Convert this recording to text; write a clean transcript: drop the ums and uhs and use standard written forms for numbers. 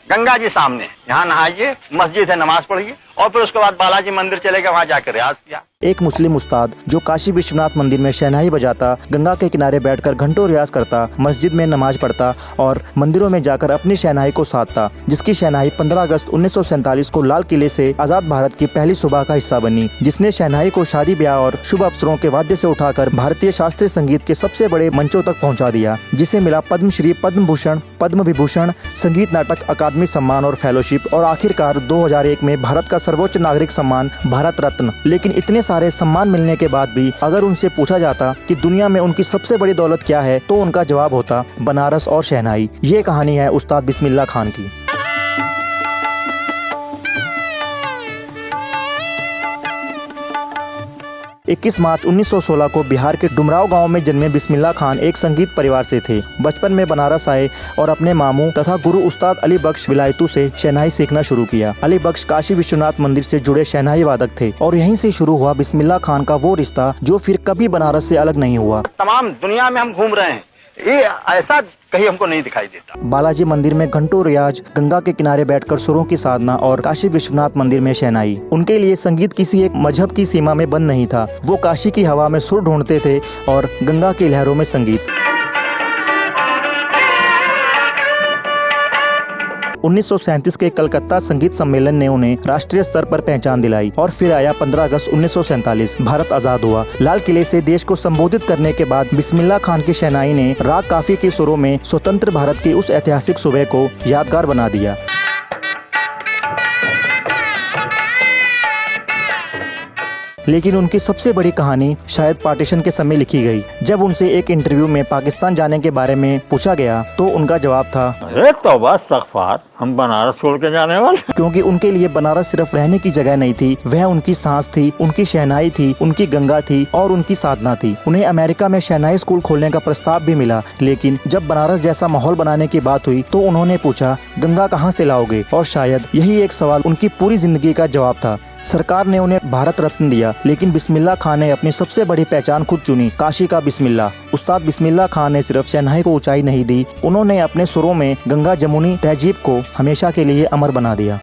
गंगा जी सामने, यहाँ नहाइए, मस्जिद है, नमाज पढ़िए और फिर उसके बाद बालाजी मंदिर चले गए, वहाँ जाकर रियाज किया। एक मुस्लिम उस्ताद जो काशी विश्वनाथ मंदिर में शहनाई बजाता, गंगा के किनारे बैठकर घंटों रियाज करता, मस्जिद में नमाज पढ़ता और मंदिरों में जाकर अपनी शहनाई को साधता, जिसकी शहनाई 15 अगस्त 1947 को लाल किले से आजाद भारत की पहली सुबह का हिस्सा बनी, जिसने शहनाई को शादी ब्याह और शुभ अवसरों के वाद्य से उठाकर भारतीय शास्त्रीय संगीत के सबसे बड़े मंचों तक पहुँचा दिया, जिसे मिला पद्मश्री, पद्म भूषण, पद्म विभूषण, संगीत नाटक अकादमी सम्मान और फेलोशिप और आखिरकार 2001 में भारत का सर्वोच्च नागरिक सम्मान भारत रत्न। लेकिन इतने सारे सम्मान मिलने के बाद भी अगर उनसे पूछा जाता कि दुनिया में उनकी सबसे बड़ी दौलत क्या है, तो उनका जवाब होता बनारस और शहनाई। ये कहानी है उस्ताद बिस्मिल्लाह खान की। 21 मार्च 1916 को बिहार के डुमराव गांव में जन्मे बिस्मिल्लाह खान एक संगीत परिवार से थे। बचपन में बनारस आए और अपने मामू तथा गुरु उस्ताद अली बख्श विलायतू से शहनाई सीखना शुरू किया। अली बख्श काशी विश्वनाथ मंदिर से जुड़े शहनाई वादक थे और यहीं से शुरू हुआ बिस्मिल्लाह खान का वो रिश्ता जो फिर कभी बनारस से अलग नहीं हुआ। तमाम दुनिया में हम घूम रहे हैं, ये ऐसा कहीं हमको नहीं दिखाई देता। बालाजी मंदिर में घंटों रियाज, गंगा के किनारे बैठकर सुरों की साधना और काशी विश्वनाथ मंदिर में शहनाई। उनके लिए संगीत किसी एक मजहब की सीमा में बंद नहीं था। वो काशी की हवा में सुर ढूंढते थे और गंगा की लहरों में संगीत। 1937 के कलकत्ता संगीत सम्मेलन ने उन्हें राष्ट्रीय स्तर पर पहचान दिलाई और फिर आया 15 अगस्त 1947, भारत आजाद हुआ। लाल किले से देश को संबोधित करने के बाद बिस्मिल्लाह खान की शहनाई ने राग काफी के सुरों में स्वतंत्र भारत की उस ऐतिहासिक सुबह को यादगार बना दिया। लेकिन उनकी सबसे बड़ी कहानी शायद पार्टीशन के समय लिखी गई। जब उनसे एक इंटरव्यू में पाकिस्तान जाने के बारे में पूछा गया तो उनका जवाब था, अरे तौबा इस्तग़फ़ार, हम बनारस छोड़ के जाने वाले। क्योंकि उनके लिए बनारस सिर्फ रहने की जगह नहीं थी, वह उनकी सांस थी, उनकी शहनाई थी, उनकी गंगा थी और उनकी साधना थी। उन्हें अमेरिका में शहनाई स्कूल खोलने का प्रस्ताव भी मिला, लेकिन जब बनारस जैसा माहौल बनाने की बात हुई तो उन्होंने पूछा, गंगा कहाँ से लाओगे? और शायद यही एक सवाल उनकी पूरी जिंदगी का जवाब था। सरकार ने उन्हें भारत रत्न दिया, लेकिन बिस्मिल्लाह खान ने अपनी सबसे बड़ी पहचान खुद चुनी, काशी का बिस्मिल्लाह। उस्ताद बिस्मिल्लाह खान ने सिर्फ शहनाई को ऊंचाई नहीं दी, उन्होंने अपने सुरों में गंगा जमुनी तहजीब को हमेशा के लिए अमर बना दिया।